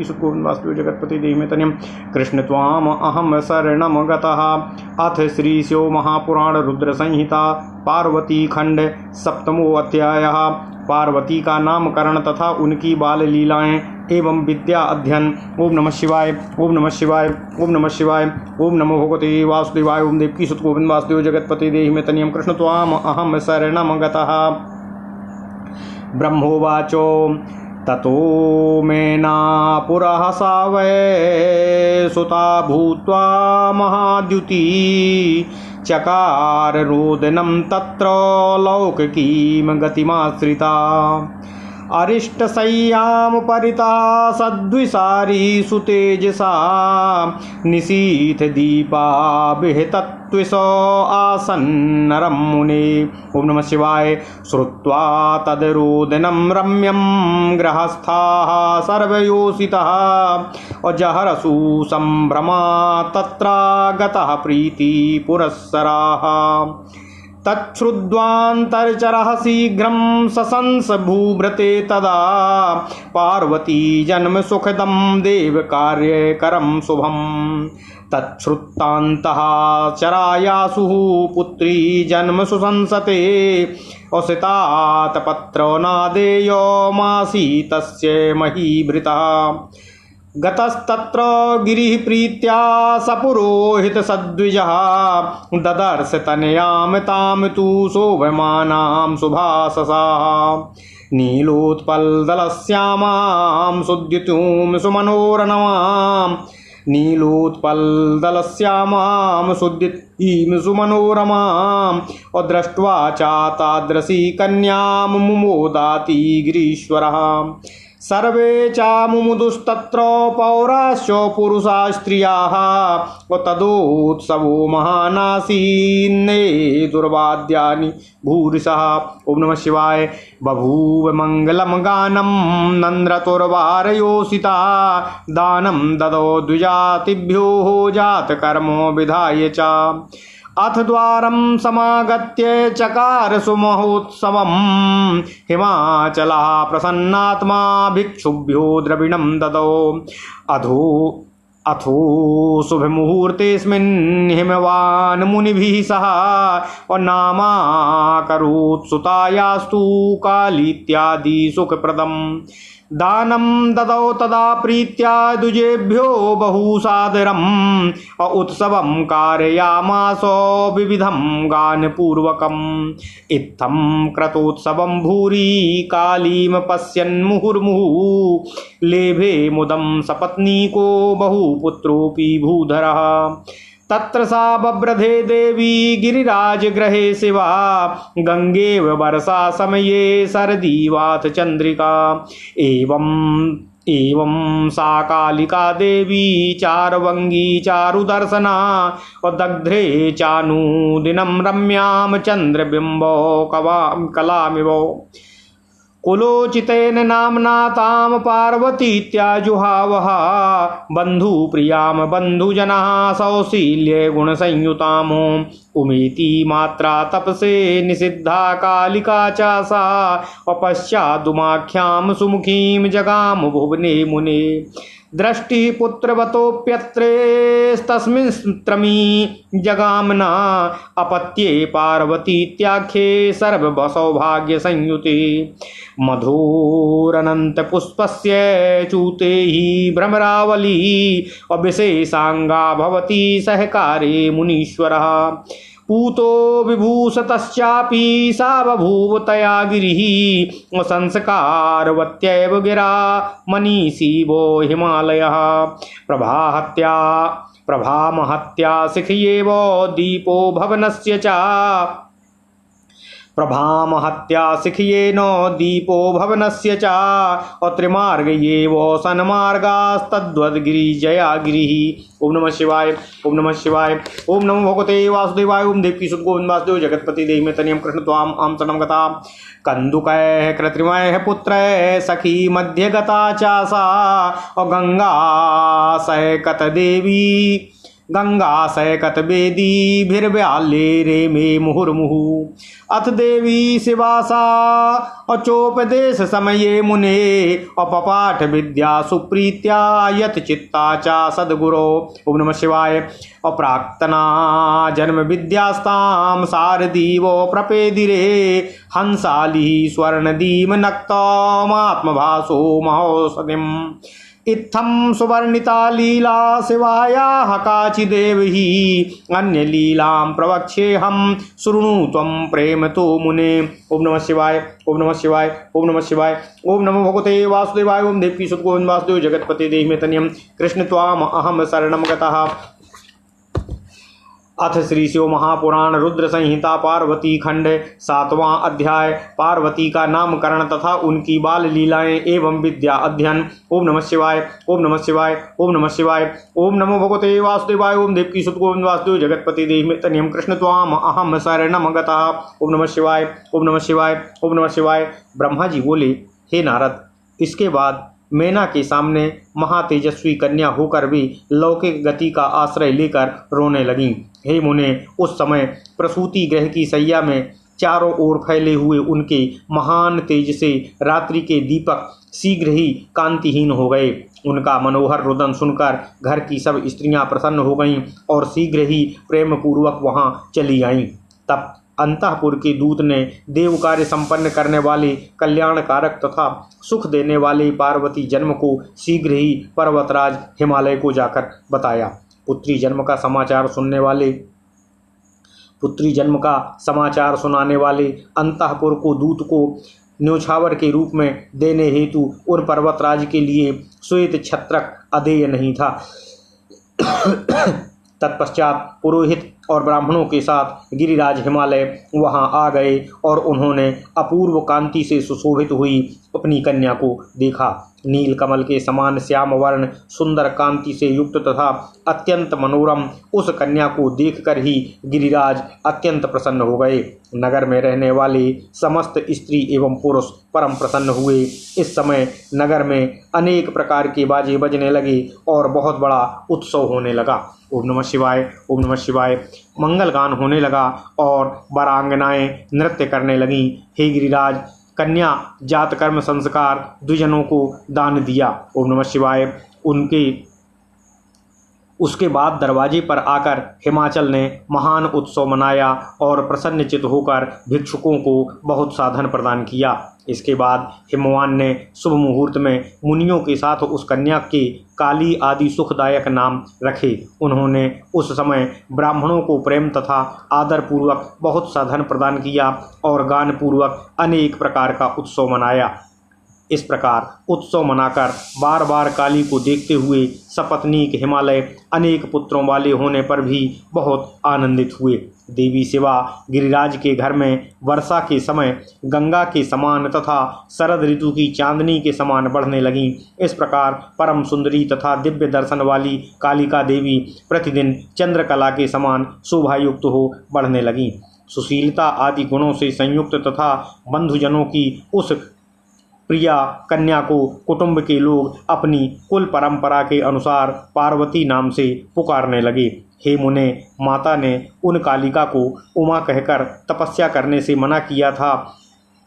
सुखोन् वासुदेव जगत्पति देहिमेतन्यं कृष्ण त्वाम अहम शरणम गतः। अथ श्रीशो महापुराण रुद्र संहिता पार्वती खंड सप्तमो अध्यायः। पार्वती का नामकरण तथा उनकी बाल लीलाएं एवं विद्या अध्ययन। ओम नमः शिवाय, ओम नमः शिवाय, ओम नमः शिवाय, ओम नमो भगवते वासुदेवाय। ओम देवकी सुत गोविंद वासुदेव जगत्पति देहिमेतन्यं कृष्ण त्वाम अहम शरणम गतः। ब्रह्मोवाचो ततो मेना पुरः सा वै सुता भूत्वा महाद्युति चकार रोदनं तत्र लौकिकीं गतिमाश्रिता। अरिष्टशय्यां परितः सद्विसारी सुतेजसा निशीथ दीपाभिः तत्त्विष आसन्नरं मुने। ओम नमः शिवाय। श्रुत्वा तद्रोदनं रम्यं गृहस्थाः सर्वयोषितः अजहरसु सम्भ्रमा तत्रागतः प्रीति पुरस्सराः। तच्छ्रुत्वान्तर्चरः शीघ्रं सशंस भूभृते तदा पार्वती जन्म सुखदं देवकार्यकरं शुभम्। तच्छ्रुतान्तः चरायासु पुत्री जन्म सुशंसते औषितात् पत्रो नादेयो मासी तस्य महीभृतः। गतस्तत्र गिरिः प्रीत्या सपुरोहित सद्विजः ददर्श तनयां तां तु शोभमानां शुभाससाः। नीलोत्पलदलश्यामां सुद्युतिं सुमनोरमां नीलोत्पलदलश्यामां सुद्युतिं सुमनोरमाम् अदृष्ट्वा च तादृशी कन्यां मुमोदाति गिरीश्वरः। सर्वे चामुमुदुस्तत्र पौराश्च पुरुषा स्त्रियाः तदोत्सवो महानासीन्ने दुर्वाद्यानि भूरिशः। ओम नमः शिवाय। बभूव मंगलम गानम नन्द्रतुर्वारयोषिता दानं ददौ द्विजातिभ्यो जातकर्मो विधाय च। अथ द्वारं समागत्य चकार सुमहोत्सवं हिमाचलः प्रसन्नात्मा भिक्षुभ्यो द्रविणं ददौ। अथो शुभमुहूर्तेऽस्मिन् हिमवान् मुनिभिः सह नामाकरोत् सुतायास्तु कालीत्यादि सुखप्रदम्। दानं ददौ तदा प्रीत्या द्विजेभ्यो बहुसादरम् उत्सवं कारयामास विविधं गानपूर्वकम्। इत्थं क्रतोत्सवं भूरि कालीं पश्यन् मुहुर्मुहुः लेभे मुदं सपत्नीको बहुपुत्रोऽपि भूधरः। तत्र सा बभ्रधे देवी गिरिराजगृहे शिवा गंगेव वर्षा समये शरदीवाथ चंद्रिका। एवं सा कालिका देवी चारवंगी चारुदर्शना दग्ध्रे चानुदिनं रम्यां चंद्रबिंबो कलामिव। कुलोचितेन नाम्ना तां पार्वतीत्याजुहावः बन्धुप्रियां बन्धुजनः सौशील्ये गुणसंयुताम्। उमेति मात्रा तपसे निषिद्धा कालिका च सा अपश्चादुमाख्यां सुमुखीं जगाम भुवने मुने। दृष्टि पुत्रवतोऽप्यत्रेस्तस्मिन्स्त्रमी जगामना अपत्ये पार्वतीत्याख्ये सर्वसौभाग्यसंयुते। मधुरनन्तपुष्पस्य चूते हि भ्रमरावली अविशेषांगा भवति सहकारे मुनीश्वरः। पूतो विभूषतश्चापि सा बभूव तया गिरिः संस्कारवत्यैव गिरा मनीषी वो हिमालयः। प्रभामहत्या शिखयेव दीपो भवनस्य च प्रभामहत्या शिखयेन दीपो भवनस्य च त्रिमार्गयेव सन्मार्गास्तद्वद्गिरिजया गिरिः। ओम नमः शिवाय, ओम नमः शिवाय, ओम नमो भगवते वासुदेवाय। ओम देवकी सुत गोविंद वासुदेव जगत्पति देहिमेतन्यं कृष्ण त्वाम आम शरणं गता। कंदुकैः कृत्रिमैः पुत्रैः सखी मध्यगता च सा गंगा सहकत देवी गंगा सैकत वेदी भिर्व्याले रे मे मुहुर्मुहु अथ देवी शिवासा अचोपदेश समये मुने अपपाठ विद्या सुप्रीत्या यत चित्ता चा सद्गुरो। ओम नमः शिवाय। अप्राक्तना जन्म विद्यास्ताम शारदीवो प्रपेदिरे हंसाली स्वर्णदीम नक्तमात्मभासो महौषधिम इत्थम सुवर्णिता लीला शिवायाः काचिदेव हि अन्य लीलां प्रवक्ष्येऽहं शृणु त्वं प्रेम तो मुने। ओम नमः शिवाय। ओम नमः शिवाय। ओम नमः शिवाय। ओम नमो भगवते वासुदेवाय। ओम देवकी सुत गोविंद वासुदेव जगतपते देहि मे तनयम् कृष्ण त्वाम अहम शरणं गतः। अथ श्री शिव महापुराण रुद्र संहिता पार्वती खंड 7वां अध्याय पार्वती का नामकरण तथा उनकी बाल लीलाएं एवं विद्या अध्ययन। ओम नमः शिवाय। ओम नमः शिवाय। ओम नमः शिवाय। ओम नमो भगवते वासुदेवाय। ओम देवकी सुत गोविंद वासुदेव जगतपति देहि मे तनयम् कृष्ण त्वाम अहम शरणं गतः। ओम नमः शिवाय। ओम नमः शिवाय। ओम नमः शिवाय। ब्रह्मा जी बोले, हे नारद, इसके बाद मैना के सामने महातेजस्वी कन्या होकर भी लौकिक गति का आश्रय लेकर रोने लगी। हे मुने, उस समय प्रसूति गृह की सैया में चारों ओर फैले हुए उनके महान तेज से रात्रि के दीपक शीघ्र ही कांतिहीन हो गए। उनका मनोहर रुदन सुनकर घर की सब स्त्रियां प्रसन्न हो गईं और शीघ्र ही प्रेम पूर्वक वहां चली आईं। तब अंतःपुर के दूत ने देव कार्य संपन्न करने वाले कल्याणकारक तथा सुख देने वाले पार्वती जन्म को शीघ्र ही पर्वतराज हिमालय को जाकर बताया। पुत्री जन्म का समाचार सुनाने वाले अंतःपुर को दूत को न्योछावर के रूप में देने हेतु उन पर्वतराज के लिए श्वेत छत्रक अदेय नहीं था। तत्पश्चात पुरोहित और ब्राह्मणों के साथ गिरिराज हिमालय वहां आ गए और उन्होंने अपूर्व कांति से सुशोभित हुई अपनी कन्या को देखा। नील कमल के समान श्याम वर्ण सुंदर कांति से युक्त तथा अत्यंत मनोरम उस कन्या को देखकर ही गिरिराज अत्यंत प्रसन्न हो गए। नगर में रहने वाले समस्त स्त्री एवं पुरुष परम प्रसन्न हुए। इस समय नगर में अनेक प्रकार के बाजे बजने लगे और बहुत बड़ा उत्सव होने लगा। ओम नमः शिवाय। ओम नमः शिवाय। मंगल गान होने लगा और वरांगनाएं नृत्य करने लगीं। हे गिरिराज, कन्या जात कर्म संस्कार द्विजनों को दान दिया। ओम नमः शिवाय। उसके बाद दरवाजे पर आकर हिमाचल ने महान उत्सव मनाया और प्रसन्नचित होकर भिक्षुकों को बहुत साधन प्रदान किया। इसके बाद हिमवान ने शुभ मुहूर्त में मुनियों के साथ उस कन्या के काली आदि सुखदायक नाम रखे। उन्होंने उस समय ब्राह्मणों को प्रेम तथा आदर पूर्वक बहुत साधन प्रदान किया और गान पूर्वक अनेक प्रकार का उत्सव मनाया। इस प्रकार उत्सव मनाकर बार बार काली को देखते हुए सपत्नीक हिमालय अनेक पुत्रों वाले होने पर भी बहुत आनंदित हुए। देवी शिवा गिरिराज के घर में वर्षा के समय गंगा के समान तथा शरद ऋतु की चांदनी के समान बढ़ने लगीं। इस प्रकार परम सुंदरी तथा दिव्य दर्शन वाली कालिका देवी प्रतिदिन चंद्रकला के समान शोभायुक्त हो बढ़ने लगीं। सुशीलता आदि गुणों से संयुक्त तथा बंधुजनों की उस प्रिया कन्या को कुटुंब के लोग अपनी कुल परंपरा के अनुसार पार्वती नाम से पुकारने लगे। हे मुने, माता ने उन कालिका को उमा कहकर तपस्या करने से मना किया था,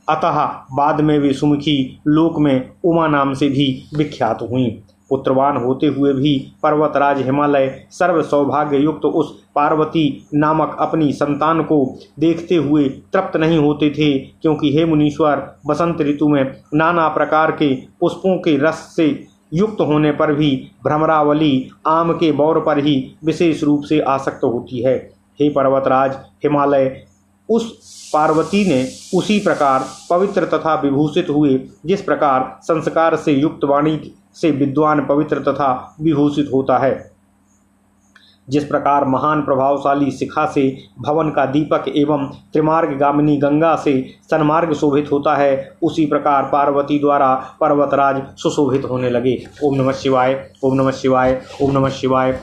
अतः बाद में वे सुमुखी लोक में उमा नाम से भी विख्यात हुईं। पुत्रवान होते हुए भी पर्वतराज हिमालय सर्व सौभाग्य युक्त उस पार्वती नामक अपनी संतान को देखते हुए तृप्त नहीं होते थे, क्योंकि हे मुनीश्वर, बसंत ऋतु में नाना प्रकार के पुष्पों के रस से युक्त होने पर भी भ्रमरावली आम के बौर पर ही विशेष रूप से आसक्त होती है। हे पर्वतराज हिमालय, उस पार्वती ने उसी प्रकार पवित्र तथा विभूषित हुए जिस प्रकार संस्कार से युक्त वाणी से विद्वान पवित्र तथा विभूषित होता है। जिस प्रकार महान प्रभावशाली शिखा से भवन का दीपक एवं त्रिमार्ग गामिनी गंगा से सन्मार्ग शोभित होता है, उसी प्रकार पार्वती द्वारा पर्वतराज सुशोभित होने लगे। ओम नमः शिवाय। ओम नमः शिवाय। ओम नमः शिवाय।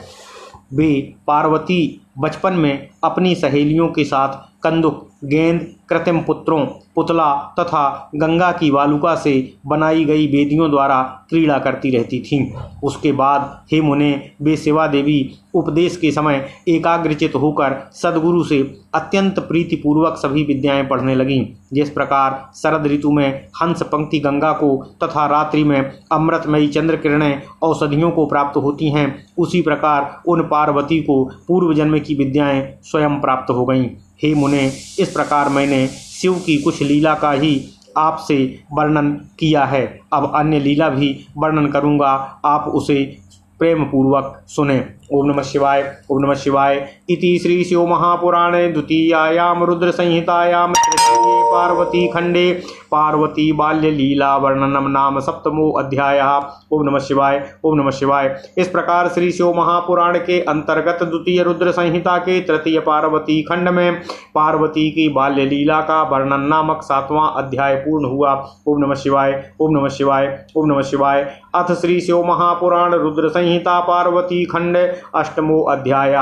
वे पार्वती बचपन में अपनी सहेलियों के साथ कंदुक गेंद, कृत्रिम पुत्रों, पुतला तथा गंगा की वालुका से बनाई गई वेदियों द्वारा क्रीड़ा करती रहती थीं। उसके बाद हे मुने, वे शिवा देवी उपदेश के समय एकाग्रचित होकर सद्गुरु से अत्यंत प्रीतिपूर्वक सभी विद्याएं पढ़ने लगीं। जिस प्रकार शरद ऋतु में हंस पंक्ति गंगा को तथा रात्रि में अमृतमयी चंद्र किरणें औषधियों को प्राप्त होती हैं, उसी प्रकार उन पार्वती को पूर्व जन्म की विद्याएं स्वयं प्राप्त हो गईं। हे मुने, इस प्रकार मैंने शिव की कुछ लीला का ही आपसे वर्णन किया है। अब अन्य लीला भी वर्णन करूंगा, आप उसे प्रेम पूर्वक सुने। ओम नमः शिवाय। ओम नमः शिवाय। इति श्री शिव महापुराणे द्वितीयायाम रुद्र संहितायाम तृतीये पार्वती खंडे पार्वती बाल्य लीला वर्णनम नाम सप्तमो अध्यायः। ओम नमः शिवाय। ओम नमः शिवाय। इस प्रकार श्री शिव महापुराण के अंतर्गत द्वितीय रुद्र संहिता के तृतीय पार्वती खंड में पार्वती की बाल्य लीला का वर्णन नामक 7वां अध्याय पूर्ण हुआ। ओम नमः शिवाय। ओम नमः शिवाय। ओम नमः शिवाय। अथ श्री शिव महापुराण रुद्र संहिता पार्वती खंड अष्टमो अध्याय।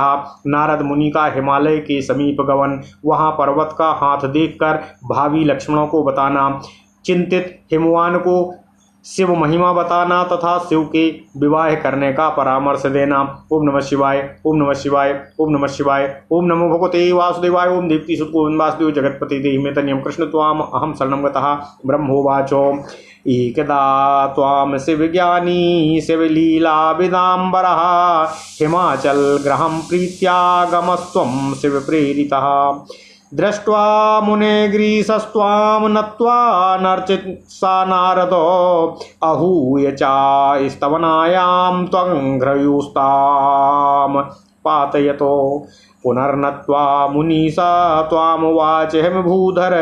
नारद मुनि का हिमालय के समीप गमन, वहां पर्वत का हाथ देखकर भावी लक्ष्मणों को बताना, चिंतित हिमवान को शिव महिमा बताना तथा शिव के विवाह करने का परामर्श देना। ओम नमः शिवाय। ओम नमः शिवाय। ओम नमः शिवाय। ओम नमो भगवते वासुदेवाय। ओम देवकी सुत गोविंद वासुदेव जगतपति देहि मे तन्यम कृष्ण त्वाम अहम शरणं गतः। ब्रह्मोवाचो एकदा त्वाम शिवज्ञानी शिवलीला विदाम्बरः हिमाचल ग्रहं प्रीत्यागमस्त्वं शिव प्रेरितः दृष्ट्वा मुने ग्रीसस्त्वां नत्वा नर्चित्सा नारदो अहूय च स्तवनायां त्वं घ्रयुस्तां पातयतो पुनर्नत्वा मुनीसा त्वामुवाच हिमभूधर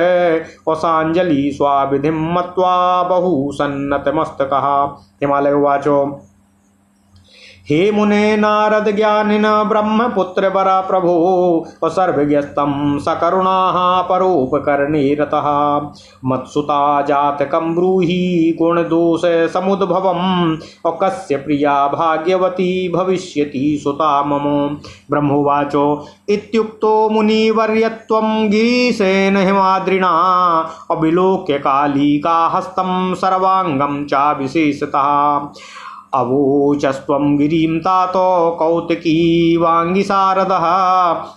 वसाञ्जलि स्वाविधिं मत्वा बहु सन्नतमस्तकः। हिमालय उवाचो हे मुने नारद ज्ञानिन ब्रह्मपुत्र वर प्रभो सर्वज्ञस्तं सकरुणाः परोपकरणे रतः मत्सुता जातकं ब्रूहि गुणदोष समुद्भवम् कस्य प्रिया भाग्यवती भविष्यति सुता मम। ब्रह्मोवाचो इत्युक्तो मुनिवर्यत्वं गिरीशेन हिमाद्रिणा अविलोक्य कालिका हस्तं सर्वांगं च विशेषतः अवोचस्त्वं गिरिं तातो कौतुकी वांगी शारदः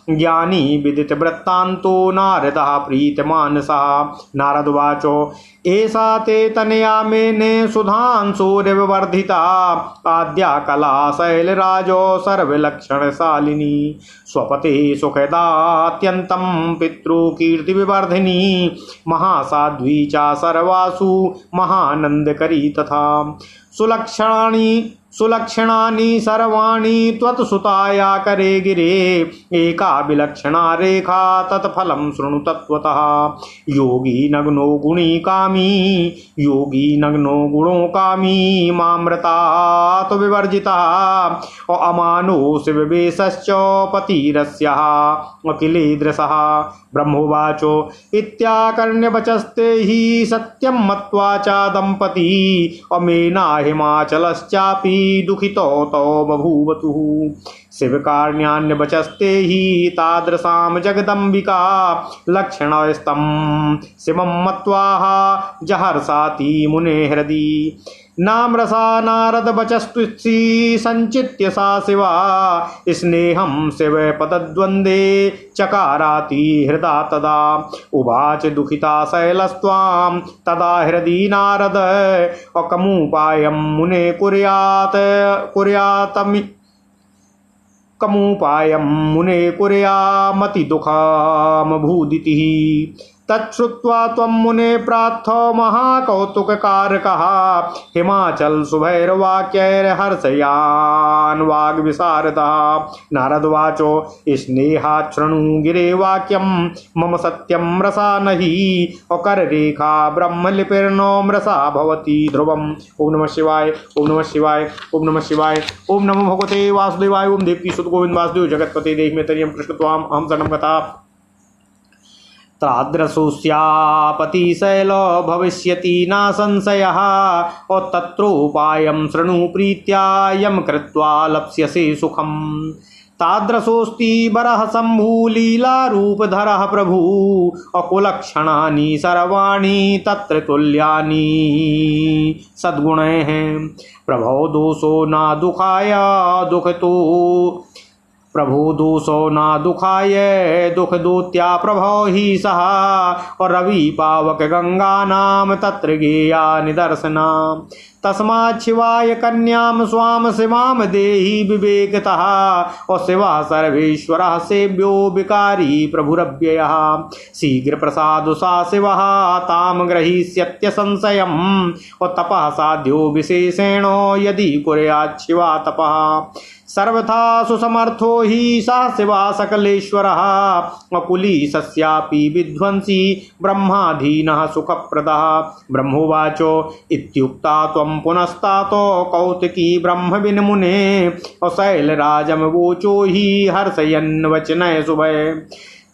ज्ञानी विदित वृत्तान्तो नारदः प्रीतमानसः। नारदवाचो एषा ते तनया मेने सुधांशुरिवर्धिता आद्या कला शैलराजो सर्वलक्षणशालिनी स्वपते सुखदात्यन्तं पितृकीर्तिविवर्धिनी महासाध्वी च सर्वासु महानन्दकरी तथा सुलक्षणानि सर्वाणि त्वत्सुताया करे गिरे एका विलक्षणा रेखा तत्फलं शृणु तत्त्वतः योगी नग्नो गुणो कामी मामृतात् विवर्जितः अमानो शिववेशश्च पतिरस्यः अखिलेद्रसः। ब्रह्मोवाचो इत्याकर्ण्यवचस्ते हि सत्यं मत्वा च दम्पती अमेना हिमाचलश्चापि दुखितो तौ बभूवतुः शिवकार्ण्यान्यवचस्ते हि तादृशां जगदम्बिका लक्षणस्तं शिवं मत्वाः जहर्षाति मुने हृदि नाम्रसा नारद वचस्तुषि संचित्य सा शिवा स्नेहं शिव पदद्वन्द्वे चकाराति हृदा तदा उवाच दुखिता शैलस्त्वां तदा हृदि नारद कमुपायं मुने कमुपायं मुने कुर्यामति दुःखमभूदितिः तच्छ्रुत्वा त्वं मुने प्रार्थो महाकौतुककारकः हिमाचल शुभैर्वाक्यैर्हर्षयान् वाग्विशारदः। नारदवाचो स्नेहात् शृणु गिरे वाक्यं मम सत्यं रसा नहि अकर रेखा ब्रह्मलिपिर्नो मृषा भवति ध्रुवम्। ओम नमः शिवाय। ओम नमः शिवाय। ओम नमः शिवाय। ओम नमो भगवते वासुदेवाय। ओम देवकी सुत गोविंद वासुदेव जगतपते देहि मे तर्यं कृष्ण त्वाम अहं शरणं गतः। तादृशोऽस्यापतिशैलो भविष्यति न संशयः तत्रोपायं शृणु प्रीत्या यं कृत्वा लप्स्यसे सुखम् तादृशोऽस्ति बरः शम्भु लीलारूपधरः प्रभु अकुलक्षणानि सर्वाणि तत्र तुल्यानि सद्गुणैः प्रभो दोषो न दुखाय दुख तो प्रभु दोषो न दुखाय दुख दूत्या प्रभो ही सहा और रवि पावक गंगा नाम तत्र गेया निदर्शना तस्मात् शिवाय कन्याम स्वाम शिवाम देहि विवेकतः और शिवा सर्वेश्वरः सेव्यो विकारी प्रभुरव्ययः शीघ्र प्रसादो सा शिवः ताम ग्रहीष्यत्य संशयम् और तपः साध्यो विशेषेण यदि कुर्यात् शिवा तपः सर्वथा सुसमर्थो हि सा शिवा सकलेश्वरः अकुली सस्यापि विध्वंसी ब्रह्माधीनः सुखप्रदः ब्रह्मोवाचो इत्युक्ता त्वं पुनस्तातो कौतुकी ब्रह्म विन्मुने शैलराजम वोचो हि हर्षयन् वचनय शुभय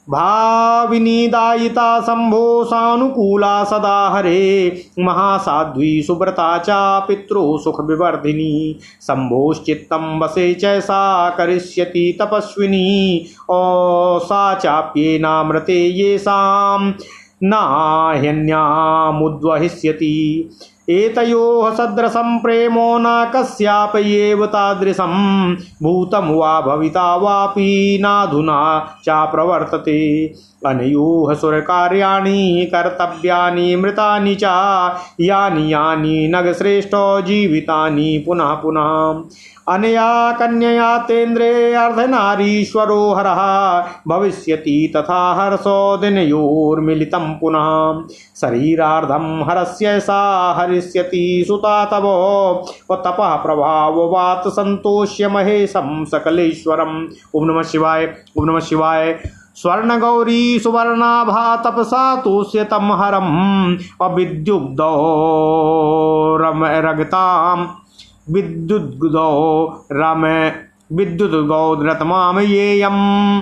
भाविनीदायिता शंभो सानुकूला सदा हरे महासाध्वी सुव्रता चा पितृ सुख विवर्धिनी शंभोश्चित्तं वसे चैसा करिष्यति तपस्विनी ओ सा चाप्येनामृते येषां नाह्यन्यामुद्वहिष्यति एतयोः सदृशं प्रेमो न कस्याप्येव तादृशं भूतं वा भविता वापि नाधुना चा प्रवर्तते अनयोः सुरकार्याणि कर्तव्यानि मृतानि च यानि यानि नगश्रेष्ठो जीवितानि पुनः पुनः अनया कन्यया तेन्द्रे अर्धनारीश्वरो हरः भविष्यति तथा हर्षो दिनयोर्मिलितं पुनः शरीरार्धं हरस्य सा हरिष्यति सुता तवो तपः प्रभाववात् संतोष्य महेशं सकलेश्वरम्। ओम नमः शिवाय। ओम नमः शिवाय। स्वर्ण गौरी सुवर्णाभा तपसा तोष्यतं हरम् अविद्युग्धो रगताम् विद्युद्गो रतमाम येयम्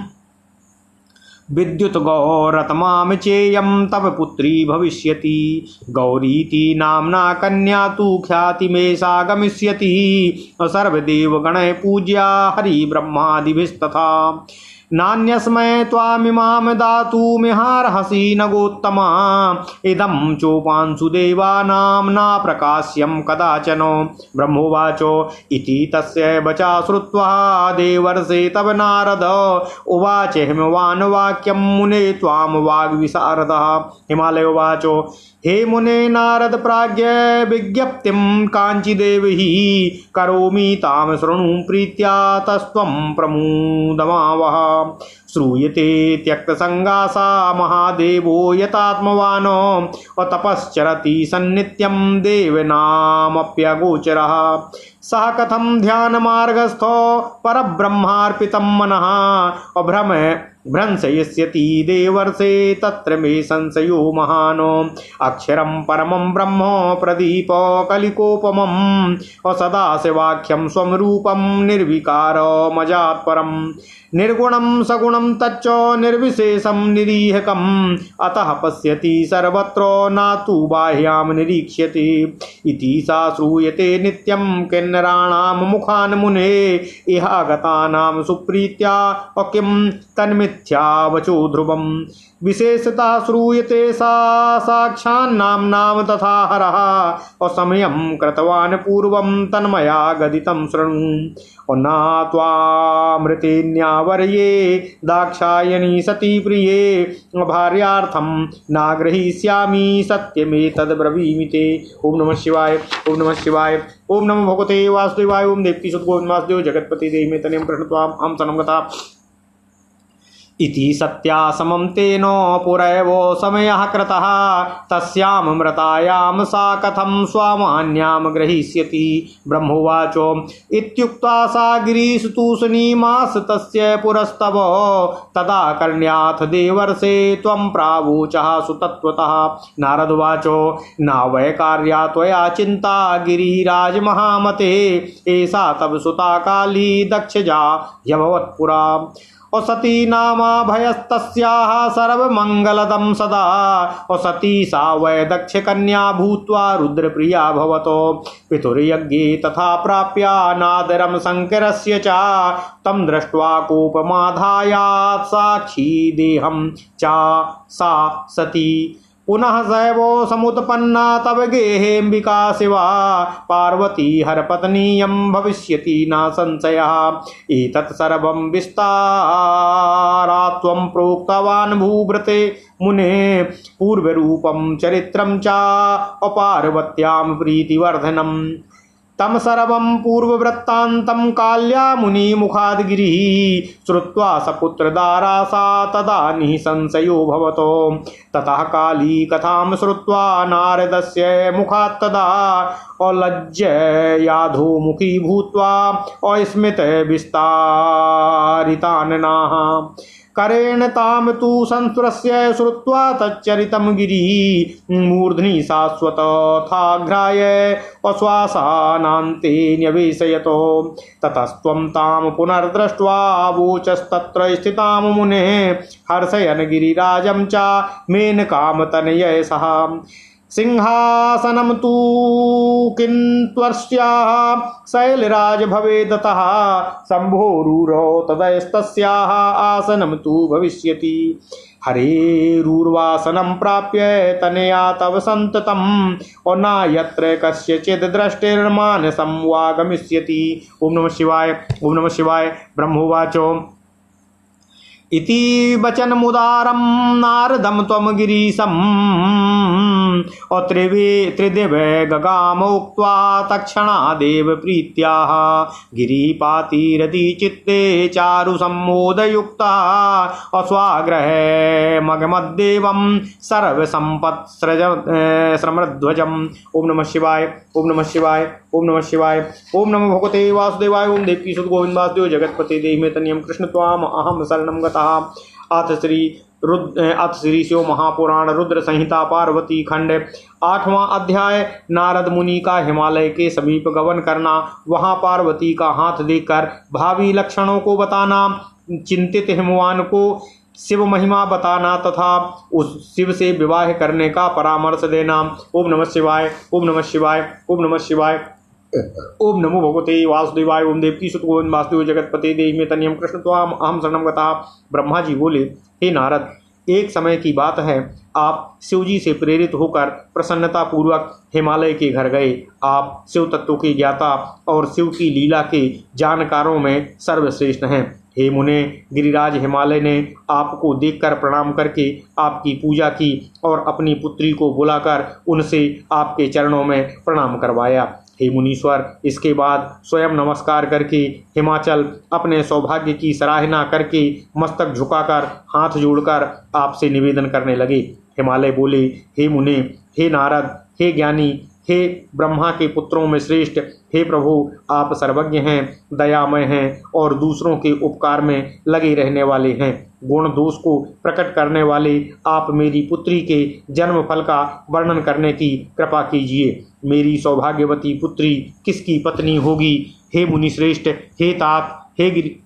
विद्युतगो रतमाम चेयं तव पुत्री भविष्यति गौरीति नाम्ना कन्या तु ख्यातिमेषा गमिष्यति सर्वदेवगणैः पूज्या हरि ब्रह्मादिभिस्तथा नान्यस्मै त्वामिमां दातुमिहार्हसि नगोत्तमा इदं चोपांसु देवानां न प्रकाश्यं कदाचन। ब्रह्मोवाचो इति तस्य वचा श्रुत्वा देवर्षे तव नारद उवाच हिमवान् वाक्यं मुने त्वां वाग्विशारदः। हिमालयोवाचो हे मुने नारद प्राज्ञ विज्ञप्तिं काञ्चिदेव हि करोमि तां शृणु प्रीत्या तस्त्वं प्रमुदमावः। श्रूयते त्यक्तसंगासा महादेवो यतात्मवान् तपश्चरति सन्नित्यं देवनामप्यगोचरः सः कथं ध्यानमार्गस्थो परब्रह्मार्पितं मनः भ्रंशयिष्यति देवर्षे तत्र मे संशयो महान् अक्षरं परमं ब्रह्म प्रदीप कलिकोपमं सदाशिवाख्यं स्वं रूपं निर्विकारमजात्परं निर्गुणं सगुणं तच्च निर्विशेषं निरीहकम् अतः पश्यति सर्वत्र न तु बाह्यां निरीक्ष्यते इति सा श्रूयते नित्यं किन्नराणां मुखान् मुने इह आगतानां सुप्रीत्या किं तन्मिथ्या वचो ध्रुवम् विशेषतः श्रूयते सा साक्षान्नाम्नां तथा हरः असमयं कृतवान् पूर्वं तन्मया गदितं शृणु न त्वामृतेन्यावर्ये दाक्षायणी सती प्रिये भार्यार्थं नाग्रहीष्यामि सत्यमेतद्ब्रवीमि ते। ओम नमः शिवाय। ओम नमः शिवाय। ओम नमो भगवते वासुदेवाय। ओम देवकी सुत गोविंद वासुदेव जगत्पति देहि मे तनयं कृष्णत्वां अहं सनं गता इति सत्यासमं तेन पुरैवो समयः कृतः तस्यां मृतायां सा कथं स्वामान्यां ग्रहीष्यति। ब्रह्मोवाचो इत्युक्त्वा सा गिरीशतूष्णीमास तस्य पुरस्तव तदा कर्ण्याथ देवर्षे त्वं प्रावोचः सुतत्वतः। नारदवाचो न वै कार्या त्वया चिन्ता गिरिराज महामते एषा तव सुता काली दक्षजा ह्यभवत्पुरा और सती नामा भयस्तस्याः सर्वमंगलदं सदा। और सती सा वै दक्ष कन्या भूत्वा रुद्रप्रिया भवतो पितुर्यज्ञे तथा प्राप्या नादरं शंकरस्य च तं दृष्ट्वा कोपमाधायात् साक्षी देहं चा सा सती। पुनः सैवो समुत्पन्ना तव गेहेऽम्बिका शिवा पार्वती हरपत्नीयं भविष्यति न संशयः। एतत् सर्वं विस्तारात्वं प्रोक्तवान् भूभृते मुने पूर्वरूपं चरित्रं च अपार्वत्यां प्रीतिवर्धनम्। तम सर्वं पूर्ववृत्तान्तं काल्या मुनिमुखाद् गिरिः श्रुत्वा सपुत्रदारा सा तदानीः संशयो भवतो। ततः काली कथां श्रुत्वा नारदस्य मुखात् तदा लज्जयाधोमुखी भूत्वा अस्मित विस्तारिताननाः। करेण ताम तु संस्पृश्य श्रुत्वा तच्चरितं गिरिः मूर्ध्नि शाश्वतथाघ्राय अश्वासानान्ते न्यवेशयतो। ततस्त्वं तां पुनर्दृष्ट्वा वोचस्तत्र स्थितां मुनेः हर्षयन् गिरिराजं च मेनकामतनये सह। सिंहासनं तु किन्त्वर्ष्याः शैलराज भवेदतः शम्भोरुरो तदस्तस्याः आसनं तु भविष्यति। हरेरुर्वासनं प्राप्य तनया तव सन्ततम् और न यत्र कस्यचित् दृष्टिर्मानसं वा गमिष्यति। ओम नमः शिवाय। ओम नमः शिवाय। ब्रह्मोवाचो इति वचनमुदारं नारदं त्वं गिरीशम् और त्रिदिव गगामोक्त्वा तत्क्षणादेव प्रीत्याः गिरिपातिरति चित्ते चारु सम्मोदयुक्ता और स्वाग्रहे मगमद्देवं सर्वसम्पत्समृध्वजम्। ओम नमः शिवाय। ओम नमः शिवाय। ओम नमः शिवाय। ओम नमो भगवते वासुदेवाय। ओम देवकी सुत गोविंद वासुदेव जगतपते देहि मे तनियम कृष्ण त्वाम अहम शरणं गतः। अथ श्री शिव महापुराण रुद्र संहिता पार्वती खंड 8वां अध्याय। नारद मुनि का हिमालय के समीप गमन करना, वहां पार्वती का हाथ देखकर भावी लक्षणों को बताना, चिंतित हिमवान को शिव महिमा बताना तथा उस शिव से विवाह करने का परामर्श देना। ओम नमः शिवाय। ओम नमः शिवाय। ओम नमः शिवाय। ओम नमो भगवते वासुदेवाय। ओम देवकी सुत गोविंद वासुदेव जगतपते देहि मे तनियम कृष्ण त्वाम अहम शरणं गतः। ब्रह्मा जी बोले, हे नारद, एक समय की बात है, आप शिवजी से प्रेरित होकर प्रसन्नता पूर्वक हिमालय के घर गए। आप शिव तत्व के ज्ञाता और शिव की लीला के जानकारों में सर्वश्रेष्ठ हैं। हे मुने, गिरिराज हिमालय ने आपको देखकर प्रणाम करके आपकी पूजा की और अपनी पुत्री को बुलाकर उनसे आपके चरणों में प्रणाम करवाया। हे मुनीश्वर, इसके बाद स्वयं नमस्कार करके हिमाचल अपने सौभाग्य की सराहना करके मस्तक झुकाकर हाथ जोड़कर आपसे निवेदन करने लगे। हिमालय बोले, हे मुने, हे नारद, हे ज्ञानी, हे ब्रह्मा के पुत्रों में श्रेष्ठ, हे प्रभु, आप सर्वज्ञ हैं, दयामय हैं और दूसरों के उपकार में लगे रहने वाले हैं। गुण दोष को प्रकट करने वाले आप मेरी पुत्री के जन्म फल का वर्णन करने की कृपा कीजिए। मेरी सौभाग्यवती पुत्री किसकी पत्नी होगी? हे मुनिश्रेष्ठ, हे तात, हे गिरि।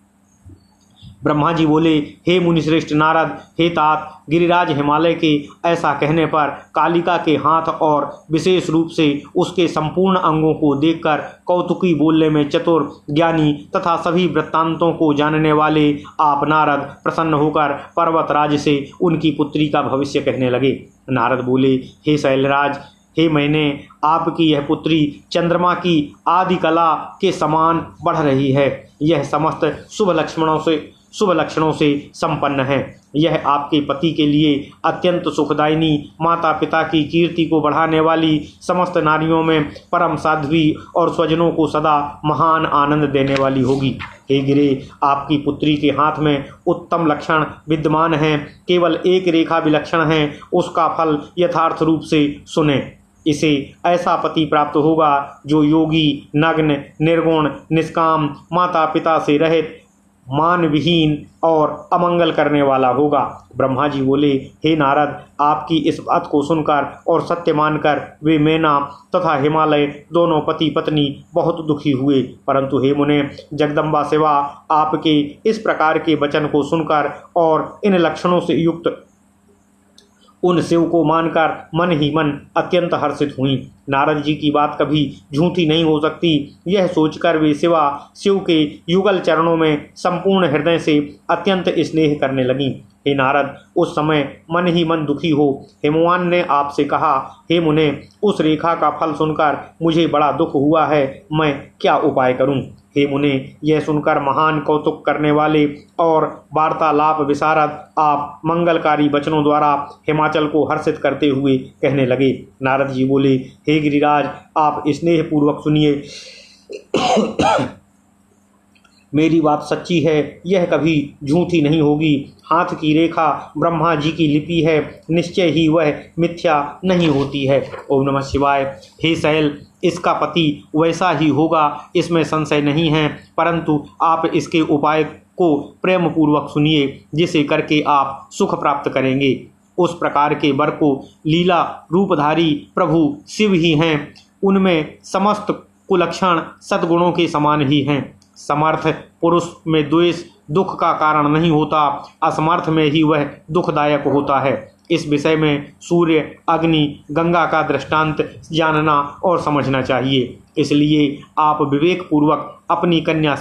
ब्रह्मा जी बोले, हे मुनिश्रेष्ठ नारद, हे तात, गिरिराज हिमालय के ऐसा कहने पर कालिका के हाथ और विशेष रूप से उसके संपूर्ण अंगों को देखकर कौतुकी बोलने में चतुर, ज्ञानी तथा सभी वृत्तांतों को जानने वाले आप नारद प्रसन्न होकर पर्वतराज से उनकी पुत्री का भविष्य कहने लगे। नारद बोले, हे शैलराज, हे मैंने आपकी यह पुत्री चंद्रमा की आदि कला के समान बढ़ रही है। यह समस्त शुभ लक्षणों से संपन्न है। यह आपके पति के लिए अत्यंत सुखदायिनी, माता पिता की कीर्ति को बढ़ाने वाली, समस्त नारियों में परम साध्वी और स्वजनों को सदा महान आनंद देने वाली होगी। हे गिरे, आपकी पुत्री के हाथ में उत्तम लक्षण विद्यमान हैं। केवल एक रेखा विलक्षण है, उसका फल यथार्थ रूप से सुने। इसे ऐसा पति प्राप्त होगा जो योगी, नग्न, निर्गुण, निष्काम, माता पिता से रहित, मानविहीन और अमंगल करने वाला होगा। ब्रह्मा जी बोले, हे नारद, आपकी इस बात को सुनकर और सत्य मानकर वे मैना तथा हिमालय दोनों पति पत्नी बहुत दुखी हुए। परंतु हे मुने, जगदम्बा शिवा आपके इस प्रकार के वचन को सुनकर और इन लक्षणों से युक्त उन शिव को मानकर मन ही मन अत्यंत हर्षित हुई। नारद जी की बात कभी झूठी नहीं हो सकती, यह सोचकर वे शिव के युगल चरणों में संपूर्ण हृदय से अत्यंत स्नेह करने लगीं। हे नारद, उस समय मन ही मन दुखी हो हिमवान ने आपसे कहा, हे मुने, उस रेखा का फल सुनकर मुझे बड़ा दुख हुआ है, मैं क्या उपाय करूं? हे मुने, यह सुनकर महान कौतुक करने वाले और वार्तालाप विशारद आप मंगलकारी वचनों द्वारा हिमाचल को हर्षित करते हुए कहने लगे। नारद जी बोले, हे गिरिराज, आप स्नेह पूर्वक सुनिए। मेरी बात सच्ची है, यह कभी झूठी नहीं होगी। हाथ की रेखा ब्रह्मा जी की लिपि है, निश्चय ही वह मिथ्या नहीं होती है। ओम नमः शिवाय। हे शैल, इसका पति वैसा ही होगा, इसमें संशय नहीं है, परंतु आप इसके उपाय को प्रेम पूर्वक सुनिए, जिसे करके आप सुख प्राप्त करेंगे। उस प्रकार के वर को लीला रूपधारी प्रभु शिव ही हैं। उनमें समस्त कुलक्षण सद्गुणों के समान ही हैं। समर्थ पुरुष में द्वेष दुख का कारण नहीं होता, असमर्थ में ही वह दुखदायक होता है। इस विषय में सूर्य, अग्नि, गंगा का दृष्टांत जानना और समझना चाहिए। इसलिए आप विवेक पूर्वक अपनी कन्या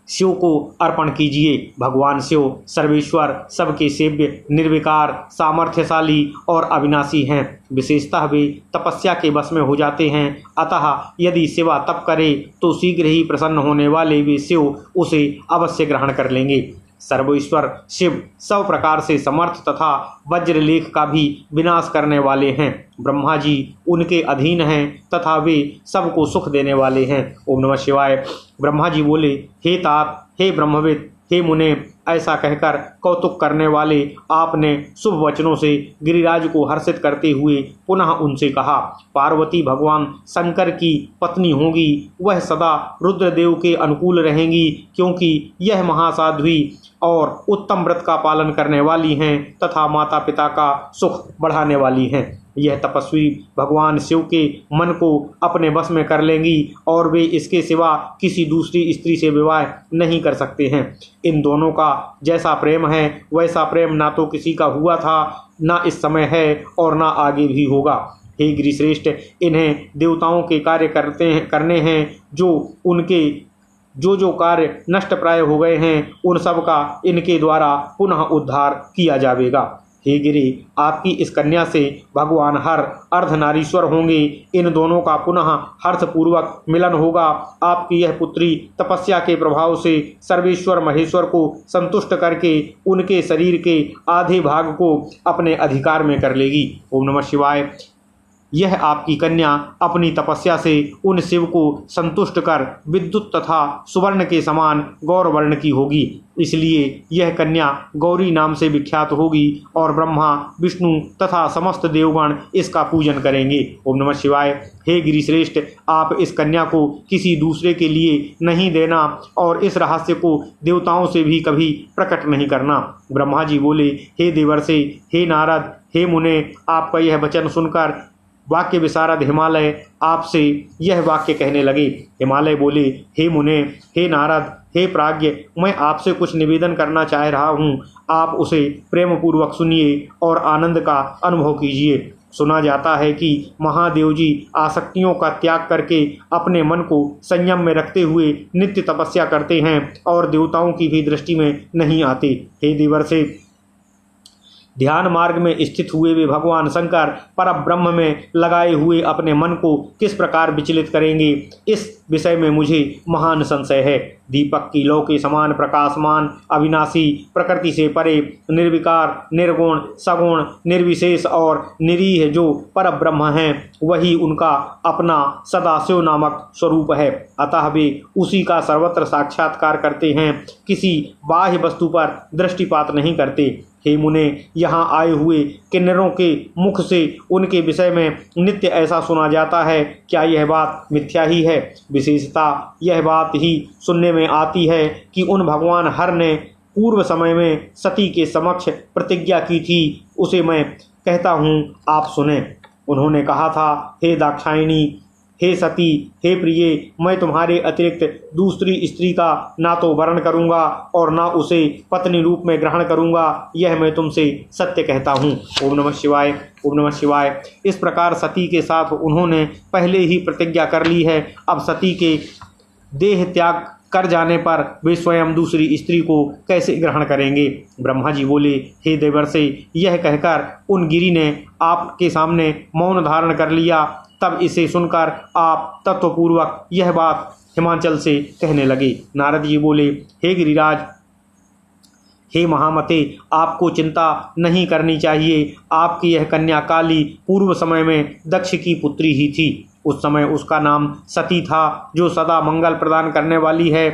शिव को अर्पण कीजिए। भगवान शिव सर्वेश्वर, सबके सेव्य, निर्विकार, सामर्थ्यशाली और अविनाशी हैं। विशेषतः वे तपस्या के वश में हो जाते हैं, अतः यदि शिवा तप करे तो शीघ्र ही प्रसन्न होने वाले वे शिव उसे अवश्य ग्रहण कर लेंगे। सर्वेश्वर शिव सब प्रकार से समर्थ तथा वज्रलेख का भी विनाश करने वाले हैं। ब्रह्मा जी उनके अधीन हैं तथा वे सबको सुख देने वाले हैं। ओम नमः शिवाय। ब्रह्मा जी बोले, हे तात, हे ब्रह्मविद, हे मुने, ऐसा कहकर कौतुक करने वाले आपने शुभ वचनों से गिरिराज को हर्षित करते हुए पुनः उनसे कहा, पार्वती भगवान शंकर की पत्नी होगी, वह सदा रुद्रदेव के अनुकूल रहेंगी, क्योंकि यह महासाध्वी और उत्तम व्रत का पालन करने वाली हैं तथा माता पिता का सुख बढ़ाने वाली हैं। यह तपस्वी भगवान शिव के मन को अपने वश में कर लेंगी और वे इसके सिवा किसी दूसरी स्त्री से विवाह नहीं कर सकते हैं। इन दोनों का जैसा प्रेम है वैसा प्रेम ना तो किसी का हुआ था, ना इस समय है और ना आगे भी होगा। हे गिरिश्रेष्ठ, इन्हें देवताओं के कार्य करने हैं, जो कार्य नष्ट प्राय हो गए हैं उन सब का इनके द्वारा पुनः उद्धार किया जाएगा। हे गिरि, आपकी इस कन्या से भगवान हर अर्धनारीश्वर होंगे। इन दोनों का पुनः हर्षपूर्वक मिलन होगा। आपकी यह पुत्री तपस्या के प्रभाव से सर्वेश्वर महेश्वर को संतुष्ट करके उनके शरीर के आधे भाग को अपने अधिकार में कर लेगी। ओम नमः शिवाय। यह आपकी कन्या अपनी तपस्या से उन शिव को संतुष्ट कर विद्युत तथा सुवर्ण के समान गौरवर्ण की होगी। इसलिए यह कन्या गौरी नाम से विख्यात होगी और ब्रह्मा, विष्णु तथा समस्त देवगण इसका पूजन करेंगे। ओम नमः शिवाय। हे गिरिश्रेष्ठ, आप इस कन्या को किसी दूसरे के लिए नहीं देना और इस रहस्य को देवताओं से भी कभी प्रकट नहीं करना। ब्रह्मा जी बोले, हे देवर्षि, हे नारद, हे मुने, आपका यह वचन सुनकर वाक्य विशारद हिमालय आपसे यह वाक्य कहने लगे। हिमालय बोले, हे मुने, हे नारद, हे प्राज्ञ, मैं आपसे कुछ निवेदन करना चाह रहा हूँ, आप उसे प्रेम पूर्वक सुनिए और आनंद का अनुभव कीजिए। सुना जाता है कि महादेव जी आसक्तियों का त्याग करके अपने मन को संयम में रखते हुए नित्य तपस्या करते हैं और देवताओं की भी दृष्टि में नहीं आते। हे देवर्षि, ध्यान मार्ग में स्थित हुए वे भगवान शंकर परब्रह्म में लगाए हुए अपने मन को किस प्रकार विचलित करेंगे, इस विषय में मुझे महान संशय है। दीपक की लौ के समान प्रकाशमान, अविनाशी, प्रकृति से परे, निर्विकार, निर्गुण, सगुण, निर्विशेष और निरीह जो परब्रह्म हैं, वही उनका अपना सदाशिव नामक स्वरूप है। अतः वे उसी का सर्वत्र साक्षात्कार करते हैं, किसी बाह्य वस्तु पर दृष्टिपात नहीं करते। हे मुने, यहाँ आए हुए किन्नरों के मुख से उनके विषय में नित्य ऐसा सुना जाता है, क्या यह बात मिथ्या ही है? विशेषता यह बात ही सुनने में आती है कि उन भगवान हर ने पूर्व समय में सती के समक्ष प्रतिज्ञा की थी, उसे मैं कहता हूँ, आप सुने। उन्होंने कहा था, हे दाक्षायणी, हे सती, हे प्रिय, मैं तुम्हारे अतिरिक्त दूसरी स्त्री का ना तो वर्ण करूंगा और ना उसे पत्नी रूप में ग्रहण करूंगा, यह मैं तुमसे सत्य कहता हूँ। ओम नमः शिवाय, ओम नमः शिवाय। इस प्रकार सती के साथ उन्होंने पहले ही प्रतिज्ञा कर ली है। अब सती के देह त्याग कर जाने पर वे स्वयं दूसरी स्त्री को कैसे ग्रहण करेंगे? ब्रह्मा जी बोले, हे देवर्षि, यह कहकर उन गिरि ने आपके सामने मौन धारण कर लिया। तब इसे सुनकर आप तत्वपूर्वक यह बात हिमाचल से कहने लगे। नारद जी बोले, हे गिरिराज, हे महामते, आपको चिंता नहीं करनी चाहिए। आपकी यह कन्या काली पूर्व समय में दक्ष की पुत्री ही थी। उस समय उसका नाम सती था, जो सदा मंगल प्रदान करने वाली है,